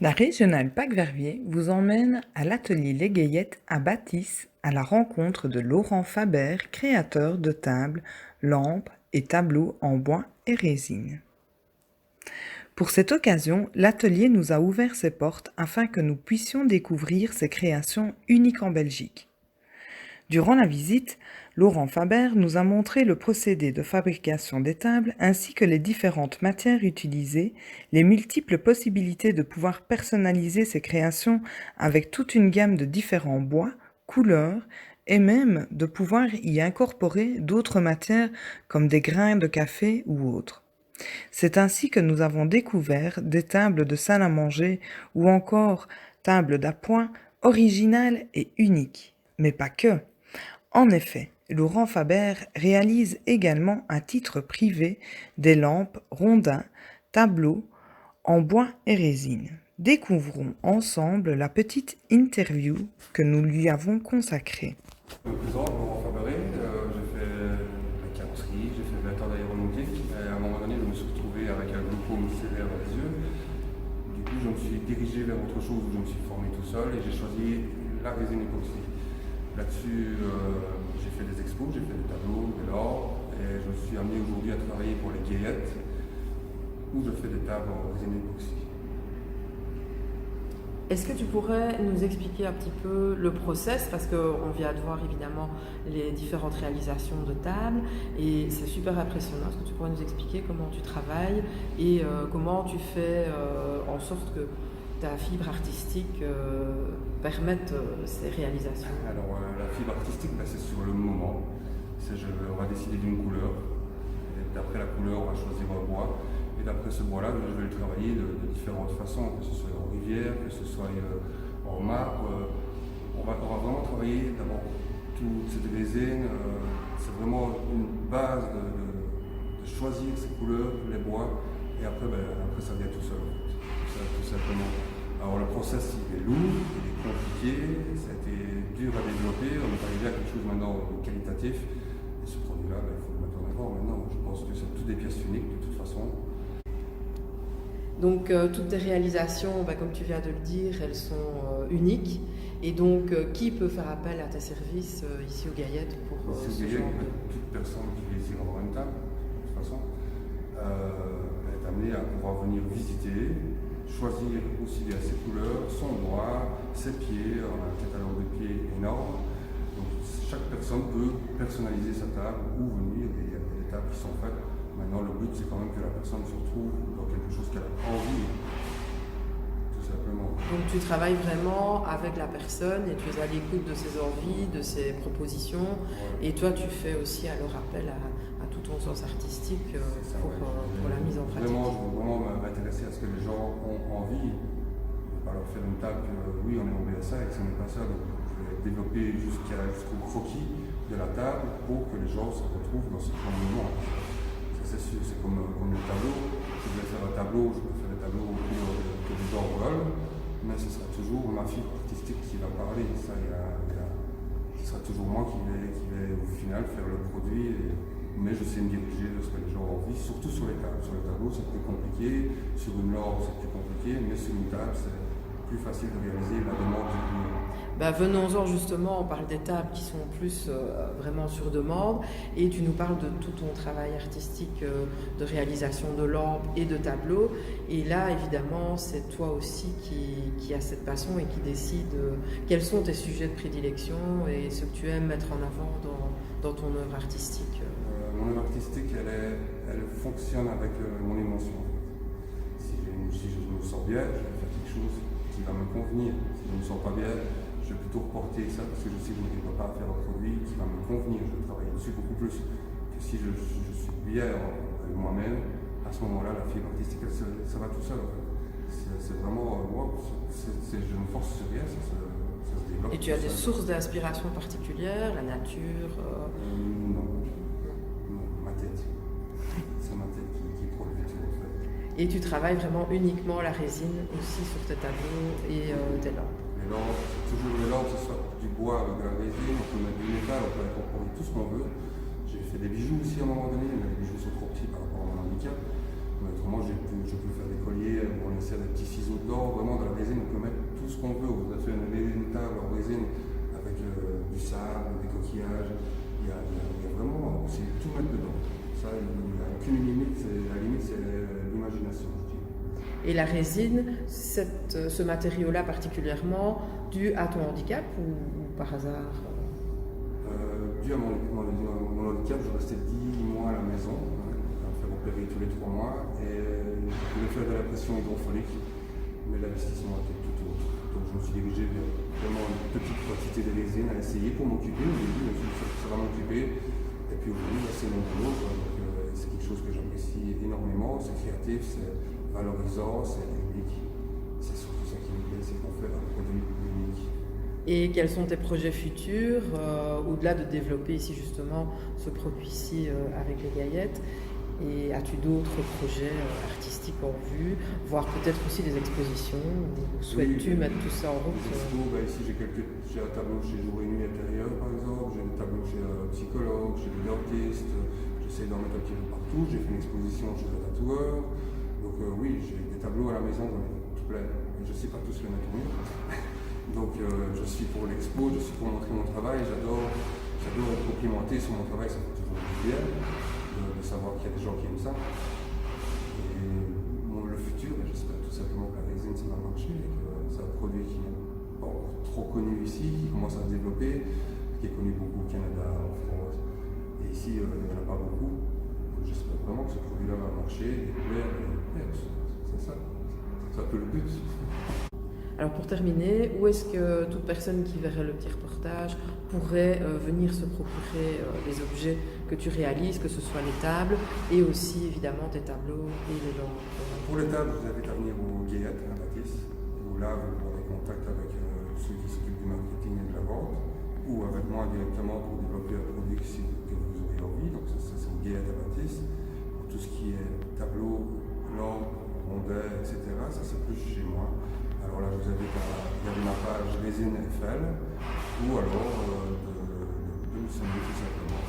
La régionale Pâques-Verviers vous emmène à l'atelier Les Gaillettes à Bâtisse à la rencontre de Laurent Faber, créateur de tables, lampes et tableaux en bois et résine. Pour cette occasion, l'atelier nous a ouvert ses portes afin que nous puissions découvrir ses créations uniques en Belgique. Durant la visite, Laurent Faber nous a montré le procédé de fabrication des tables ainsi que les différentes matières utilisées, les multiples possibilités de pouvoir personnaliser ses créations avec toute une gamme de différents bois, couleurs et même de pouvoir y incorporer d'autres matières comme des grains de café ou autres. C'est ainsi que nous avons découvert des tables de salle à manger ou encore tables d'appoint originales et uniques. Mais pas que. En effet, Laurent Faber réalise également à titre privé des lampes, rondins, tableaux en bois et résine. Découvrons ensemble la petite interview que nous lui avons consacrée. Je me présente, Laurent Faberé, j'ai fait la carrosserie, j'ai fait 20 ans d'aéronautique et à un moment donné je me suis retrouvé avec un glaucome sévère dans les yeux. Du coup je me suis dirigé vers autre chose où je me suis formé tout seul et j'ai choisi la résine époxy. Là-dessus j'ai fait des expos, j'ai fait des tableaux, des lampes et je me suis amené aujourd'hui à travailler pour les Gaillettes où je fais des tables en résine époxy. Est-ce que tu pourrais nous expliquer un petit peu le process, parce qu'on vient de voir évidemment les différentes réalisations de tables et c'est super impressionnant. Est-ce que tu pourrais nous expliquer comment tu travailles et comment tu fais en sorte que ta fibre artistique permette ces réalisations? Alors la fibre artistique, c'est sur le moment. On va décider d'une couleur. Et d'après la couleur, on va choisir un bois. Et d'après ce bois-là, je vais le travailler de différentes façons, que ce soit en rivière, que ce soit en marbre. On va vraiment travailler d'abord toute cette résine. C'est vraiment une base de choisir ces couleurs, les bois. Et après, ça vient tout seul. Tout simplement. Alors le process il est lourd, il est compliqué, ça a été dur à développer, on est arrivé à quelque chose maintenant de qualitatif. Et ce produit-là, il faut le mettre en avant maintenant. Je pense que c'est toutes des pièces uniques de toute façon. Donc toutes tes réalisations, comme tu viens de le dire, elles sont uniques. Et donc qui peut faire appel à tes services ici aux Gaillettes pour Ici ce aux genre Gaillettes, de... toute personne qui désire avoir une table, de toute façon, est amenée à pouvoir venir visiter, choisir aussi bien ses couleurs, son bois, ses pieds. On a un catalogue de pieds énorme. Donc chaque personne peut personnaliser sa table ou venir, et il y a des tables qui sont faites. Maintenant, le but, c'est quand même que la personne se retrouve dans quelque chose qu'elle a envie, tout simplement. Donc tu travailles vraiment avec la personne et tu es à l'écoute de ses envies, de ses propositions. Ouais. Et toi, tu fais aussi alors appel à tout ton sens artistique pour la mise en pratique. Vraiment, je veux vraiment m'intéresser à ce que les gens ont envie. Je ne vais pas leur faire une table que oui, on est en BSA et que ce n'est pas ça. Donc, je vais développer jusqu'au croquis de la table pour que les gens se retrouvent dans ce grand moment. C'est sûr, c'est comme le tableau. Si je vais faire un tableau, je peux faire des tableaux que les gens veulent, mais ce sera toujours ma fibre artistique qui va parler. Ce sera toujours moi qui vais au final faire le produit, mais je sais me diriger de ce que les gens ont envie, surtout sur les tables. Sur les tableaux, c'est plus compliqué, sur une lampe, c'est plus compliqué, mais sur une table, c'est plus facile de réaliser la demande du client. Venons-en justement, on parle des tables qui sont plus vraiment sur demande et tu nous parles de tout ton travail artistique de réalisation de lampes et de tableaux. Et là, évidemment, c'est toi aussi qui as cette passion et qui décide quels sont tes sujets de prédilection et ce que tu aimes mettre en avant dans ton œuvre artistique. Mon œuvre artistique, elle fonctionne avec mon émotion. Si je me sens bien, je vais faire quelque chose qui va me convenir. Si je ne me sens pas bien, je vais plutôt reporter ça parce que je sais que je ne peux pas faire un produit qui va me convenir. Je vais travailler dessus beaucoup plus que si je suis bien avec moi-même. À ce moment-là, la fibre artistique, ça va tout seul. En fait. C'est vraiment, je ne force sur rien, ça se développe. Et tu as des sources d'inspiration particulières, la nature Non, ma tête. C'est ma tête qui produit tout en fait. Et tu travailles vraiment uniquement la résine aussi sur tes tableaux et tes lampes. Les lampes, c'est toujours les lampes, que ce soit du bois avec de la résine, on peut mettre du métal, on peut incorporer tout ce qu'on veut. J'ai fait des bijoux aussi à un moment donné, mais les bijoux sont trop petits par rapport à mon handicap. Mais autrement, je peux faire des colliers, on insère des petits ciseaux dedans, vraiment de la qu'on veut. Vous avez fait une table en résine avec du sable, des coquillages. Il y a vraiment, c'est tout mettre dedans. Ça, il n'y a aucune limite, la limite c'est l'imagination, je dirais. Et la résine, ce matériau-là particulièrement, dû à ton handicap ou par hasard? Dû à mon handicap, je restais 10 mois à la maison, à me faire opérer tous les 3 mois, et je voulais faire de la pression hydrophonique, mais l'investissement était tout autre. Donc je me suis dirigé vers vraiment une petite quantité de résine à essayer pour m'occuper. Au début, je me suis dit, ça va m'occuper, et puis aujourd'hui, c'est mon boulot, quoi. Donc c'est quelque chose que j'apprécie énormément, c'est créatif, c'est valorisant, c'est unique. C'est surtout ça qui me plaît, c'est qu'on fait un produit unique. Et quels sont tes projets futurs, au-delà de développer ici justement ce produit-ci avec les Gaillettes? Et as-tu d'autres projets artistiques en vue, voire peut-être aussi des expositions? Ou souhaites-tu mettre tout ça en route? Ici j'ai un tableau chez Jour et Nuit Intérieur par exemple, j'ai des tableaux chez un psychologue, chez des dentistes, j'essaie d'en mettre un petit peu partout, j'ai fait une exposition chez un tatoueur. Donc oui, j'ai des tableaux à la maison, j'en ai tout plein, mais je ne sais pas tous les mettre au mur. Donc je suis pour l'expo, je suis pour montrer mon travail, j'adore être complimenté sur mon travail, ça fait toujours bien de savoir qu'il y a des gens qui aiment ça. Et le futur, j'espère tout simplement que la résine ça va marcher, et que c'est un produit qui n'est pas encore trop connu ici, qui commence à se développer, qui est connu beaucoup au Canada, en France. Et ici, il n'y en a pas beaucoup. Donc j'espère vraiment que ce produit-là va marcher, et plaire, c'est ça. C'est un peu le but. Alors pour terminer, où est-ce que toute personne qui verrait le petit reportage pourrait venir se procurer les objets que tu réalises, que ce soit les tables et aussi évidemment tes tableaux et les lampes? Pour les tables, vous avez qu'à venir aux Gaillettes à Baptiste, où là vous aurez contact avec ceux qui s'occupent du marketing et de la vente, ou avec moi directement pour développer un produit que vous aurez envie. Donc ça c'est aux Gaillettes à Baptiste. Pour tout ce qui est tableau, lampes, rondelles, etc., ça c'est plus chez moi. Alors là, je vous invite à regarder ma page Résine FL ou alors de me sonner tout simplement.